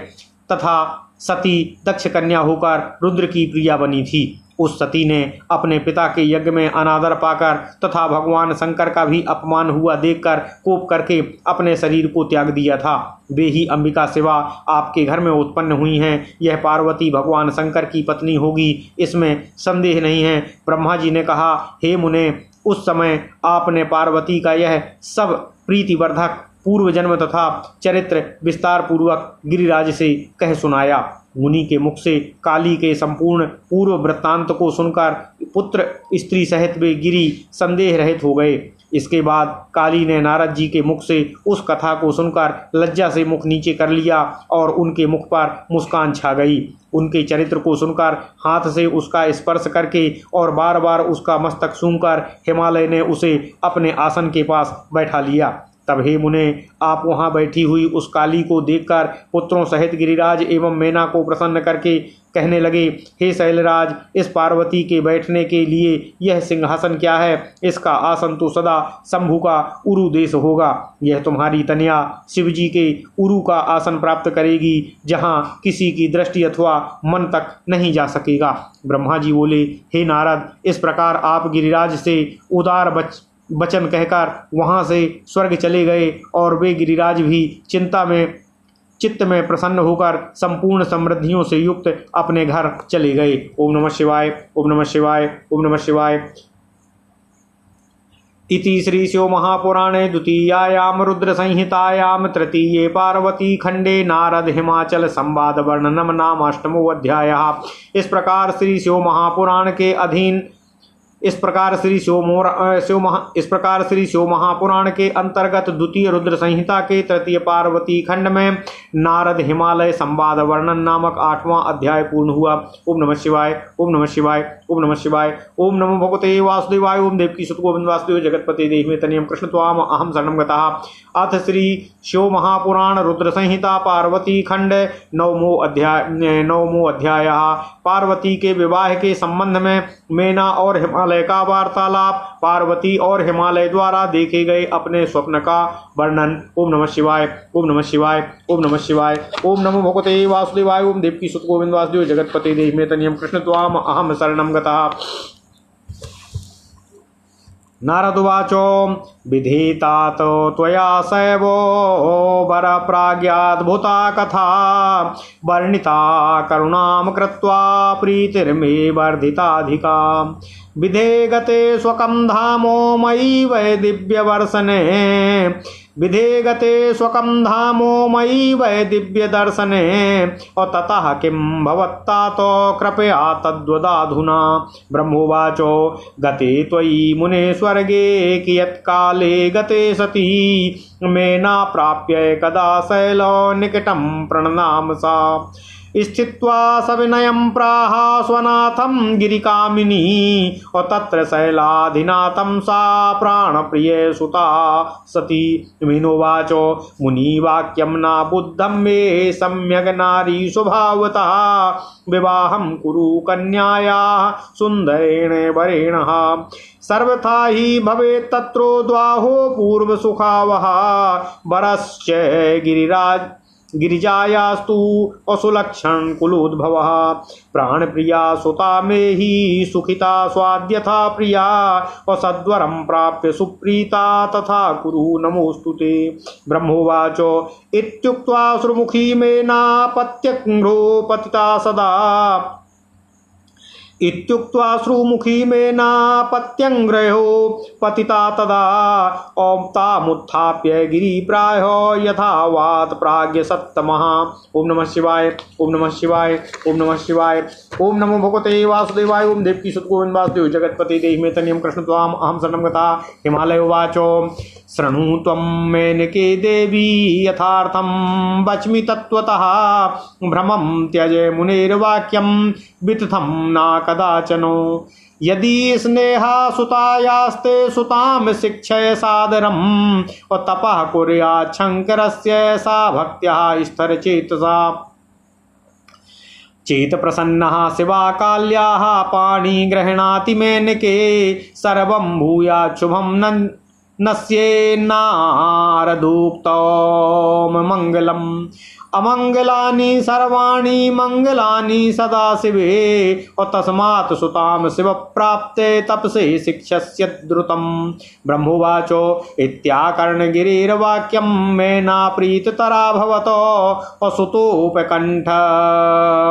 तथा सती दक्ष कन्या होकर रुद्र की प्रिया बनी थी। उस सती ने अपने पिता के यज्ञ में अनादर पाकर तथा भगवान शंकर का भी अपमान हुआ देखकर कोप करके अपने शरीर को त्याग दिया था। वे ही अंबिका शिवा आपके घर में उत्पन्न हुई हैं। यह पार्वती भगवान शंकर की पत्नी होगी, इसमें संदेह नहीं है। ब्रह्मा जी ने कहा, हे मुने, उस समय आपने पार्वती का यह सब प्रीतिवर्धक पूर्व जन्म तथा चरित्र विस्तार पूर्वक गिरिराज से कह सुनाया। मुनि के मुख से काली के संपूर्ण पूर्व वृत्तांत को सुनकर पुत्र स्त्री सहित वे गिरि संदेह रहित हो गए। इसके बाद काली ने नारद जी के मुख से उस कथा को सुनकर लज्जा से मुख नीचे कर लिया और उनके मुख पर मुस्कान छा गई। उनके चरित्र को सुनकर हाथ से उसका स्पर्श करके और बार बार उसका मस्तक सूंघकर हिमालय ने उसे अपने आसन के पास बैठा लिया। तब हे मुने, आप वहाँ बैठी हुई उस काली को देखकर पुत्रों सहित गिरिराज एवं मैना को प्रसन्न करके कहने लगे, हे शैलराज, इस पार्वती के बैठने के लिए यह सिंहासन क्या है? इसका आसन तो सदा शंभु का उरु देश होगा। यह तुम्हारी तनया शिवजी के उरु का आसन प्राप्त करेगी, जहाँ किसी की दृष्टि अथवा मन तक नहीं जा सकेगा। ब्रह्मा जी बोले, हे नारद, इस प्रकार आप गिरिराज से उदार वचन कहकर वहां से स्वर्ग चले गए और वे गिरिराज भी चित्त में प्रसन्न होकर संपूर्ण समृद्धियों से युक्त अपने घर चले गए। ओम नमः शिवाय, ओम नमः शिवाय, ओम नमः शिवाय। इति श्री शिव महापुराणे द्वितीयायाम रुद्र संहितायाम तृतीये पार्वती खंडे नारद हिमाचल संवाद वर्णनम नाम अष्टमो अध्यायः। इस प्रकार श्री शिव महापुराण के अधीन इस प्रकार श्री शिव महापुराण के अंतर्गत द्वितीय रुद्र संहिता के तृतीय पार्वती खंड में नारद हिमालय संवाद वर्णन नामक 8वां अध्याय पूर्ण हुआ। ओम नमः शिवाय, ओम नमः शिवाय, ओम नमः शिवाय। ओम नमो भगवते वासुदेवाय। ओम देवकी सुत गोविंद वासुदेव जगतपते देहि में तनियम कृष्ण त्वाम अहम शरणं गतः। अथ श्री शिव महापुराण रुद्र संहिता पार्वती खंड 9वां अध्याय। पार्वती के विवाह के संबंध में मैना और हिमालय का वार्तालाप, पार्वती और हिमालय द्वारा देखे गए अपने स्वप्न का वर्णन। ओम नमः शिवाय, ओम नमः शिवाय, ओम नमः शिवाय। ओम नमो भगवते वासुदेवाय। ओम देवकी सुत गोविंद वासुदेव जगतपते देहि में तनियम कृष्ण त्वाम अहम शरणं गतः। नारदुवाचो विधेता तो त्वया सैवो वरप्राज्ञाद्भुता कथा वर्णिता करुणां कृत्वा प्रीतिर्मे वर्धिताधिका। विधे गते स्वकं धामो मयि वै दिव्यवर्षने। विधे गते स्वकं धामो मयि वै दिव्यदर्शने। और ततः किं भवत्ता तो कृपया तद्वदाधुना। ब्रह्मोवाचो गते त्वयि मुने स्वर्गे कियत्काले गते सती मेना प्राप्य कदा शैलो निकटं प्रणनाम सा। स्थित्वा सविनयं प्राह स्वनाथं गिरिकामिनी। और तत्र शैलाधिनाथं सा प्राणप्रिय सुता सती। मीनोवाचो मुनिवाक्यं न बुद्धं मे सम्यग् नारी स्वभावतः। विवाहं कुरु कन्याया सुंदरेण वरेण। सर्वथा ही भवेत् तत्रो द्वाहो पूर्व सुखावः। वरश्च गिरिराज गिरिजायास्तु असुलक्षण कुलोद्भवः प्राणप्रिया सुता मे हि सुखिता स्वाद्यथा प्रिया असद्वरं प्राप्य सुप्रीता तथा कुरु नमोस्तुते। ब्रह्मोवाच इत्युक्त्वा श्रुमुखी मेनापत्यङ्घ्रो पतिता सदा इत्युक्त्वा श्रुमुखी मेनापत्यङ्घ्रो पतिता तदा तामुत्थाप्य गिरिप्रायो यथावात् प्राज्ञ सत्तमः। ओम नमः शिवाय ओम नमः शिवाय ओम नमः शिवाय। ओम नमो भगवते वासुदेवाय। ओम देवकी सुत गोविंद वासुदेव जगत्पते देहि मे तनियं कृष्ण त्वाम अहं शरणं गता। हिमालय उवाच शृणु त्वं मेनके देवी यथार्थं वच्मि तत्त्वतः भ्रमं त्यज मुनेर्वाक्यं वितथं न कदाचनो। यदि स्नेहा सुतायास्ते सुतां शिक्षय सादरं तपः कुर्यात् शङ्करस्य सा भक्त्या स्थिरचेतसा। चेत प्रसन्नः शिवा काल्याः पाणि गृह्णाति मेनके सर्वं भूयात् शुभं नश्येन्नारदूक्तं मंगलम् अमंगलानि सर्वाणि मंगलानि सदा शिवे तस्मात् सुतां शिव प्राप्ते तपसे शिक्षस्य द्रुतं। ब्रह्मोवाच इत्याकर्णगिरिर्वाक्यं मेना प्रीततरा भवतो असुतोपकण्ठ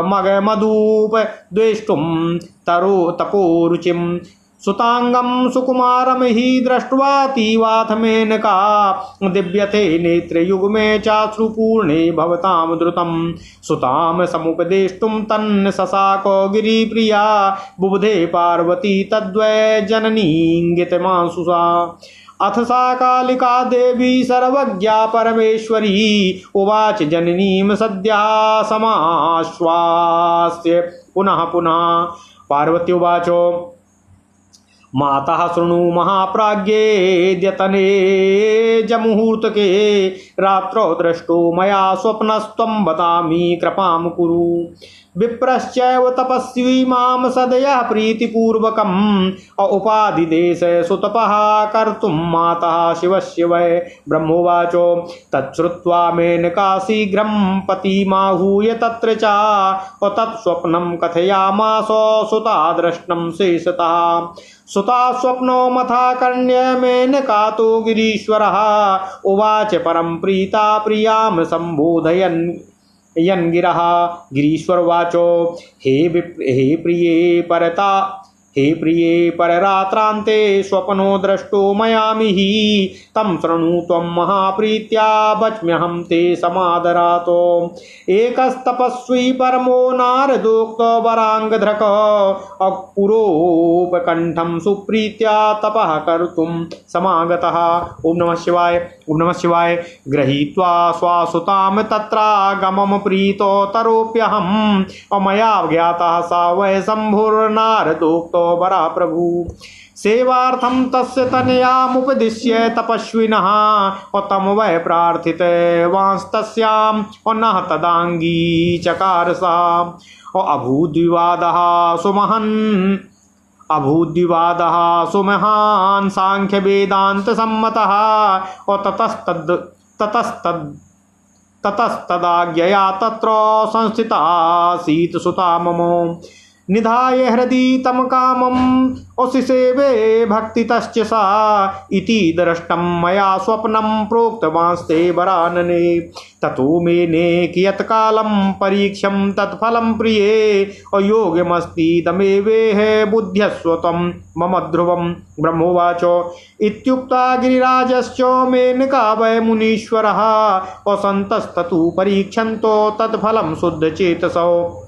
मगमधूप द्वेष्टुं तरो तपोरुचिं सुतांगम सुकुमारम हि दृष्ट्वा तीवाथ मेनका दिव्यते नेत्रे युग्मे चाश्रुपूर्णे भवतां द्रुतं। सुतां समुपदेष्टुं तन्न ससाको गिरिप्रिया बुबुधे पार्वती तद्वै जननीङ्गितमांसुषा। अथ सा कालिका देवी सर्वज्ञा परमेश्वरी उवाच जननीं सद्यः समाश्वास्य पुनः पुनः। पार्वती उवाच माता शृणु महाप्राज्ञेऽद्यतने जमुहूर्तके रात्रौ दृष्टो मया स्वप्नस्त्वं वदामि कृपां कुरु। विप्रश्चैव तपस्वी मां सदयः प्रीतिपूर्वकम् उपाधिदेश सुतपः कर्तुं माता शिवस्य वै। ब्रह्मोवाच तच्छ्रुत्वा मेनका शीघ्रं पतिमाहूय तत्र च तत्स्वप्नं कथयामास सुता दृष्टं शेषतः। सुता स्वप्नो मथाकर्ण्य मेनका तो गिरीश्वरः उवाच परं प्रीता प्रियां सम्बोधयन् यन्गिरः। गिरीश्वर वाचो हे प्रिये परता हे प्रिये पररात्रान्ते स्वप्नो दृष्टो मयामिहि तं शृणु त्वं महाप्रीत्या वच्म्यहं ते समादरातो। एकस्तपस्वी परमो नारदोक्तो वराङ्गधृक अपुरोपकण्ठं सुप्रीत्या तपः कर्तुं समागतः। ओम नमः शिवाय ओम नमः शिवाय। गृहीत्वा स्वासुतां तत्रागमं प्रीतो तरोप्यहम् अमया ज्ञातः सा वै शम्भुर्नारदोक्तो वरा प्रभु। सेवार्थं तस्य तनयामुपदिश्य तपस्विनः तं वै प्रार्थितवांस्तस्यां नः तदाङ्गी चकार सा। अभूद्विवादः सुमहान् सांख्य वेदांत सम्मतः ततस्तदाज्ञया तत्र संस्थितासीत् सुता मम। निधाय हृदि तम कामम् उशिसेवे भक्तितश्च सा इति दृष्टं मया स्वप्नं प्रोक्तवांस्ते वरानने। ततो मेने कियत्कालं परीक्षं तत्फलं प्रिये अयोग्यमस्ति तमेवेह बुद्ध्यस्व त्वं मम ध्रुवं। ब्रह्मोवाच इत्युक्ता गिरिराजश्च मेनका वै मुनीश्वरः असन्तस्ततु परीक्षन्तो तत्फलं शुद्धचेतसो।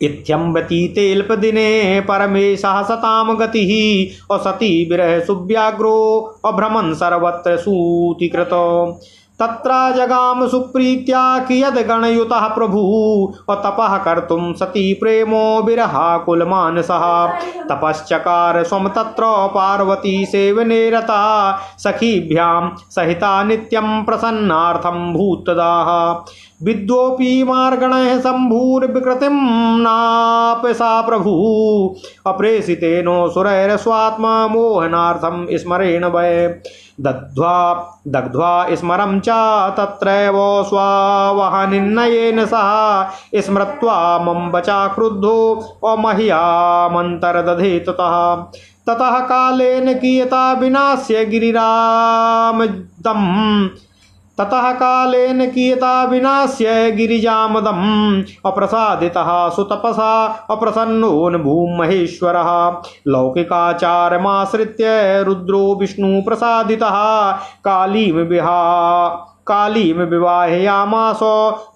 इत्थं व्यतीतेऽल्पदिने परमेशः सतां गतिः असति विरह सुव्याघ्रो अभ्रमन् सर्वत्र सूतीकृतो। तत्र जगाम सुप्रीत्या कियद्गणयुतः प्रभुः तपः कर्तुं सती प्रेमो विरहाकुलमानसः। तपश्चकार स्वं तत्र पार्वती सेवने रता सखीभ्यां सहिता नित्यं प्रसन्नार्थं भूतदाः। विद्योऽपि मार्गणः शम्भुर्विकृतिं नाप सा प्रभुः अप्रेषितेनो सुरैरस्वात्ममोहनार्थं स्मरेण वै। दग्ध्वा स्मरं च तत्रैव स्वावहनिर्णयेन सह स्मृत्वा मम वचा क्रुद्धो मह्यामन्तर्दधे ततः कालेन कियता विनाश्य गिरिजामदम् अप्रसादितः सुतपसा अप्रसन्नो भूमहेश्वरः लौकिकाचारमाश्रित्य रुद्रो विष्णु प्रसादितः कालीम विवाहयामास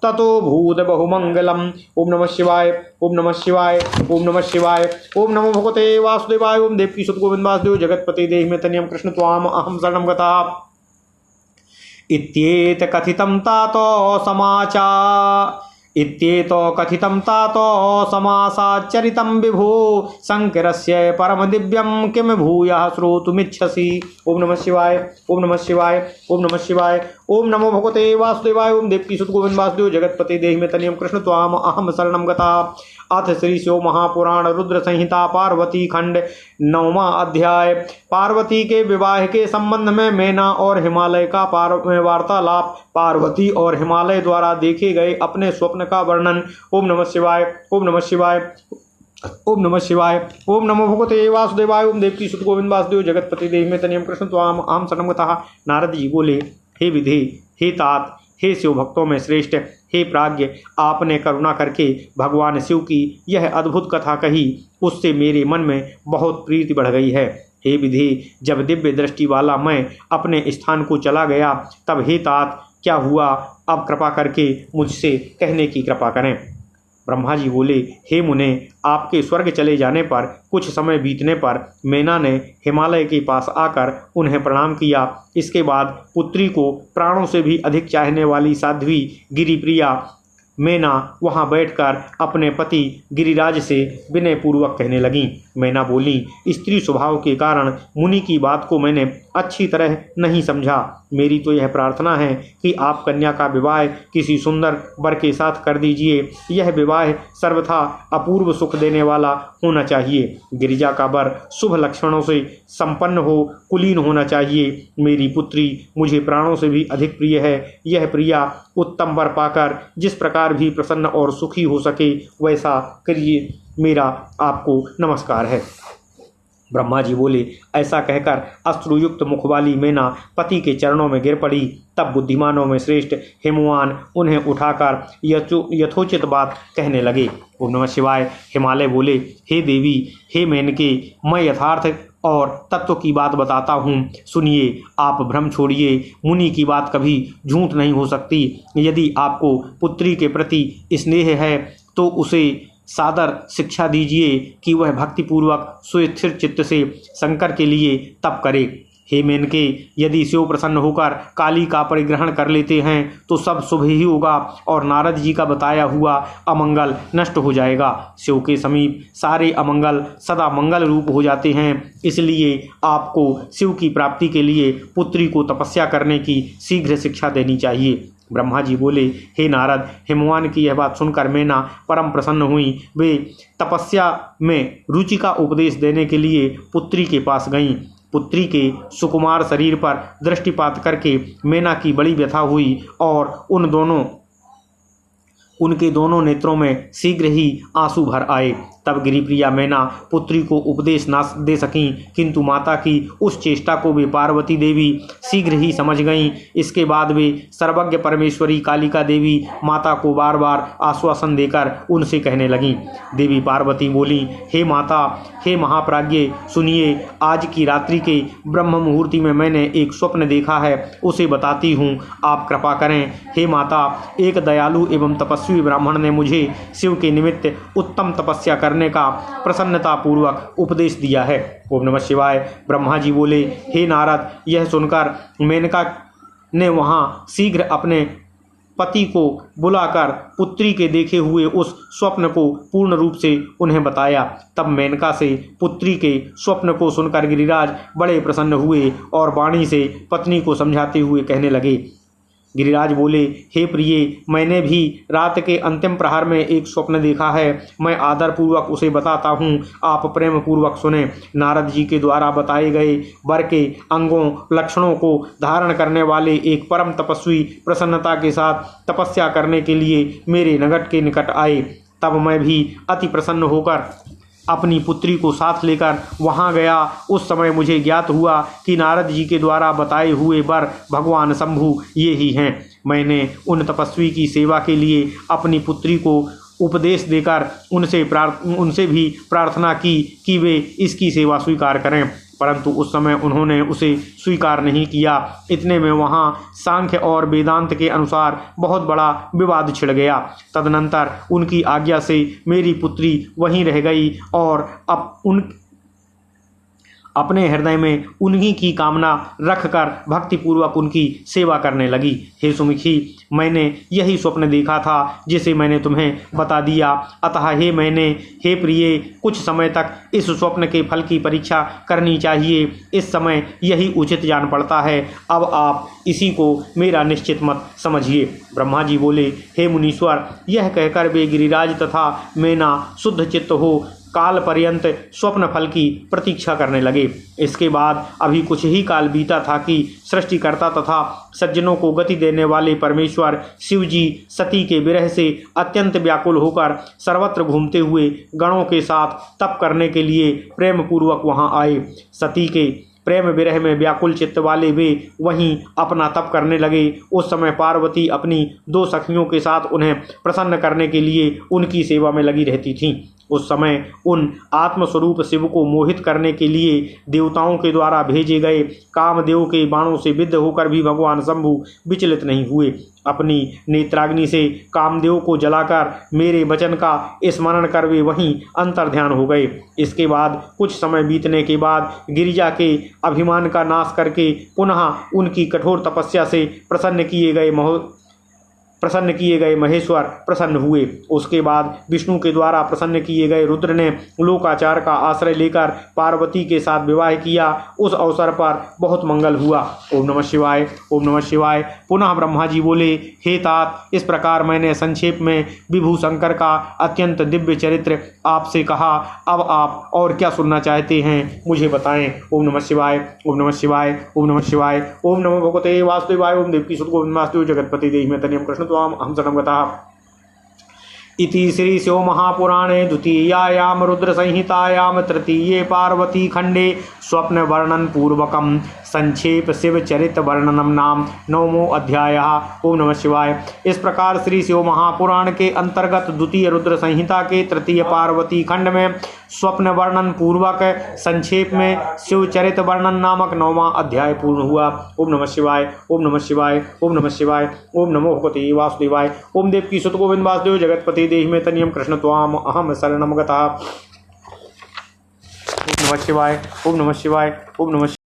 ततो भूत बहुमंगलम्। ओम नमः शिवाय, ओम नमः शिवाय, ओम नमः शिवाय, ओम नमो भगवते वासुदेवाय, ओम देवकी सुत गोविंद वासुदेव जगतपति देहि में तनियम कृष्ण त्वाम अहम शरणं गतः इत्येत कथितं तातो समासाचरितं विभो शंकरस्य परम दिव्यं किम भूयः श्रोतुमिच्छसि। ओम नमः शिवाय, ओम नमः शिवाय, ओम नमः शिवाय, ओम नमो भगवते वासुदेवाय, ओम देवकी सुत गोविंद वासुदेव जगतपति देहि में तनियम कृष्ण त्वाम अहम शरणं गतः। अथ श्री शिव महापुराण रुद्र संहिता पार्वती खंड 9वां अध्याय। पार्वती के विवाह के संबंध में मैना और हिमालय का वार्तालाप। पार्वती और हिमालय द्वारा देखे गए अपने स्वप्न का वर्णन। ओम नमः शिवाय, ओम नमः शिवाय, ओम नमः शिवाय, ओम नमो भगवते वासुदेवाय, ओम देवकी सुत गोविंद वासुदेव जगतपति देहि में तनियम कृष्ण त्वाम अहम शरणं गतः। नारद जी बोले, हे विधे, हे तात, हे शिव भक्तों में श्रेष्ठ, हे प्राज्ञ, आपने करुणा करके भगवान शिव की यह अद्भुत कथा कही, उससे मेरे मन में बहुत प्रीति बढ़ गई है। हे विधि, जब दिव्य दृष्टि वाला मैं अपने स्थान को चला गया, तब हे तात क्या हुआ, अब कृपा करके मुझसे कहने की कृपा करें। ब्रह्मा जी बोले, हे मुने, आपके स्वर्ग चले जाने पर कुछ समय बीतने पर मैना ने हिमालय के पास आकर उन्हें प्रणाम किया। इसके बाद पुत्री को प्राणों से भी अधिक चाहने वाली साध्वी गिरिप्रिया मैना वहां बैठकर अपने पति गिरिराज से विनय पूर्वक कहने लगी। मैना बोली, स्त्री स्वभाव के कारण मुनि की बात को मैंने अच्छी तरह नहीं समझा। मेरी तो यह प्रार्थना है कि आप कन्या का विवाह किसी सुंदर वर के साथ कर दीजिए। यह विवाह सर्वथा अपूर्व सुख देने वाला होना चाहिए। गिरिजा का वर शुभ लक्षणों से संपन्न हो, कुलीन होना चाहिए। मेरी पुत्री मुझे प्राणों से भी अधिक प्रिय है। यह प्रिया उत्तम वर पाकर जिस प्रकार भी प्रसन्न और सुखी हो सके वैसा करिए। मेरा आपको नमस्कार है। ब्रह्मा जी बोले, ऐसा कहकर अश्रुयुक्त मुख वाली मैना पति के चरणों में गिर पड़ी। तब बुद्धिमानों में श्रेष्ठ हिमवान उन्हें उठाकर यथोचित बात कहने लगे। ओम नमः शिवाय। हिमालय बोले, हे देवी, हे मेनके, मैं यथार्थ और तत्व की बात बताता हूँ, सुनिए। आप भ्रम छोड़िए, मुनि की बात कभी झूठ नहीं हो सकती। यदि आपको पुत्री के प्रति स्नेह है तो उसे सादर शिक्षा दीजिए कि वह भक्तिपूर्वक सुस्थिर चित्त से शंकर के लिए तप करे। हे मेनके, यदि शिव प्रसन्न होकर काली का परिग्रहण कर लेते हैं तो सब शुभ ही होगा और नारद जी का बताया हुआ अमंगल नष्ट हो जाएगा। शिव के समीप सारे अमंगल सदा मंगल रूप हो जाते हैं। इसलिए आपको शिव की प्राप्ति के लिए पुत्री को तपस्या करने की शीघ्र शिक्षा देनी चाहिए। ब्रह्मा जी बोले, हे नारद, हिमवान की यह बात सुनकर मैना परम प्रसन्न हुई। वे तपस्या में रुचि का उपदेश देने के लिए पुत्री के पास गईं। पुत्री के सुकुमार शरीर पर दृष्टिपात करके मैना की बड़ी व्यथा हुई और उनके दोनों नेत्रों में शीघ्र ही आंसू भर आए। तब गिरिप्रिया मैना पुत्री को उपदेश ना दे सकीं, किंतु माता की उस चेष्टा को वे पार्वती देवी शीघ्र ही समझ गईं। इसके बाद वे सर्वज्ञ परमेश्वरी कालिका देवी माता को बार बार आश्वासन देकर उनसे कहने लगीं। देवी पार्वती बोली, हे माता, हे महाप्राज्ञे, सुनिए। आज की रात्रि के ब्रह्म मुहूर्ति में मैंने एक स्वप्न देखा है, उसे बताती हूँ, आप कृपा करें। हे माता, एक दयालु एवं तपस्वी ब्राह्मण ने मुझे शिव के निमित्त उत्तम तपस्या करने का प्रसन्नता पूर्वक उपदेश दिया है। ओम नमः शिवाय। ब्रह्मा जी बोले, हे नारद, यह सुनकर मेनका ने वहां शीघ्र अपने पति को बुलाकर पुत्री के देखे हुए उस स्वप्न को पूर्ण रूप से उन्हें बताया। तब मेनका से पुत्री के स्वप्न को सुनकर गिरिराज बड़े प्रसन्न हुए और वाणी से पत्नी को समझाते हुए कहने लगे, गिरिराज बोले, हे प्रिय, मैंने भी रात के अंतिम प्रहर में एक स्वप्न देखा है। मैं आदरपूर्वक उसे बताता हूँ, आप प्रेम पूर्वक सुने। नारद जी के द्वारा बताए गए वर के अंगों लक्षणों को धारण करने वाले एक परम तपस्वी प्रसन्नता के साथ तपस्या करने के लिए मेरे नगर के निकट आए। तब मैं भी अति प्रसन्न होकर अपनी पुत्री को साथ लेकर वहां गया। उस समय मुझे ज्ञात हुआ कि नारद जी के द्वारा बताए हुए वर भगवान शंभु ये ही हैं। मैंने उन तपस्वी की सेवा के लिए अपनी पुत्री को उपदेश देकर उनसे भी प्रार्थना की कि वे इसकी सेवा स्वीकार करें, परंतु उस समय उन्होंने उसे स्वीकार नहीं किया। इतने में वहाँ सांख्य और वेदांत के अनुसार बहुत बड़ा विवाद छिड़ गया। तदनंतर उनकी आज्ञा से मेरी पुत्री वहीं रह गई और अपने हृदय में उन्हीं की कामना रखकर भक्तिपूर्वक उनकी सेवा करने लगी। हे सुमुखी, मैंने यही स्वप्न देखा था जिसे मैंने तुम्हें बता दिया। अतः हे प्रिय, कुछ समय तक इस स्वप्न के फल की परीक्षा करनी चाहिए। इस समय यही उचित जान पड़ता है। अब आप इसी को मेरा निश्चित मत समझिए। ब्रह्मा जी बोले, हे मुनीश्वर, यह कहकर वे गिरिराज तथा मैना शुद्ध चित्त हो काल पर्यंत स्वप्न फल की प्रतीक्षा करने लगे। इसके बाद अभी कुछ ही काल बीता था कि सृष्टिकर्ता तथा सज्जनों को गति देने वाले परमेश्वर शिव जी सती के विरह से अत्यंत व्याकुल होकर सर्वत्र घूमते हुए गणों के साथ तप करने के लिए प्रेम पूर्वक वहां आए। सती के प्रेम विरह में व्याकुल चित्त वाले वे वहीं अपना तप करने लगे। उस समय पार्वती अपनी 2 सखियों के साथ उन्हें प्रसन्न करने के लिए उनकी सेवा में लगी रहती थीं। उस समय उन आत्मस्वरूप शिव को मोहित करने के लिए देवताओं के द्वारा भेजे गए कामदेव के बाणों से विद्ध होकर भी भगवान शंभु विचलित नहीं हुए। अपनी नेत्राग्नि से कामदेव को जलाकर मेरे वचन का स्मरण कर वे वहीं अंतर्ध्यान हो गए। इसके बाद कुछ समय बीतने के बाद गिरिजा के अभिमान का नाश करके पुनः उनकी कठोर तपस्या से प्रसन्न किए गए महेश्वर प्रसन्न हुए। उसके बाद विष्णु के द्वारा प्रसन्न किए गए रुद्र ने लोकाचार का आश्रय लेकर पार्वती के साथ विवाह किया। उस अवसर पर बहुत मंगल हुआ। ओम नमः शिवाय, ओम नमः शिवाय। पुनः ब्रह्मा जी बोले, हे तात, इस प्रकार मैंने संक्षेप में विभू शंकर का अत्यंत दिव्य चरित्र आपसे कहा। अब आप और क्या सुनना चाहते हैं मुझे बताएं। ओम नमः शिवाय, ओम नमः शिवाय, ओम नमः शिवाय। ओम नमो भगवते वासुदेवाय। ओम देवकी सुत गोविंद वासुदेव जगतपति देहि तनियम कृष्ण अहं शरणं गतः। इति श्री शिव महापुराणे द्वितीयायां रुद्र संहितायां तृतीये पार्वती खंडे स्वप्न वर्णन पूर्वकम संक्षेप शिव चरित वर्णनम नाम 9वां अध्याय। ओम नमः शिवाय। इस प्रकार श्री शिव महापुराण के अंतर्गत द्वितीय रुद्र संहिता के तृतीय पार्वती खंड में स्वप्न वर्णन पूर्वक संक्षेप में शिव चरित वर्णन नामक 9वां अध्याय पूर्ण हुआ। ओम नमः शिवाय, ओम नमः शिवाय, ओम नमः शिवाय। ओम नमो भगवते वासुदेवाय। ओम देवकी सुत गोविंद वासुदेव जगतपति देहि में तनियम कृष्ण त्वाम अहम शरणं गतः। ओम नमः शिवाय, ओम नमः शिवाय, ओम नमः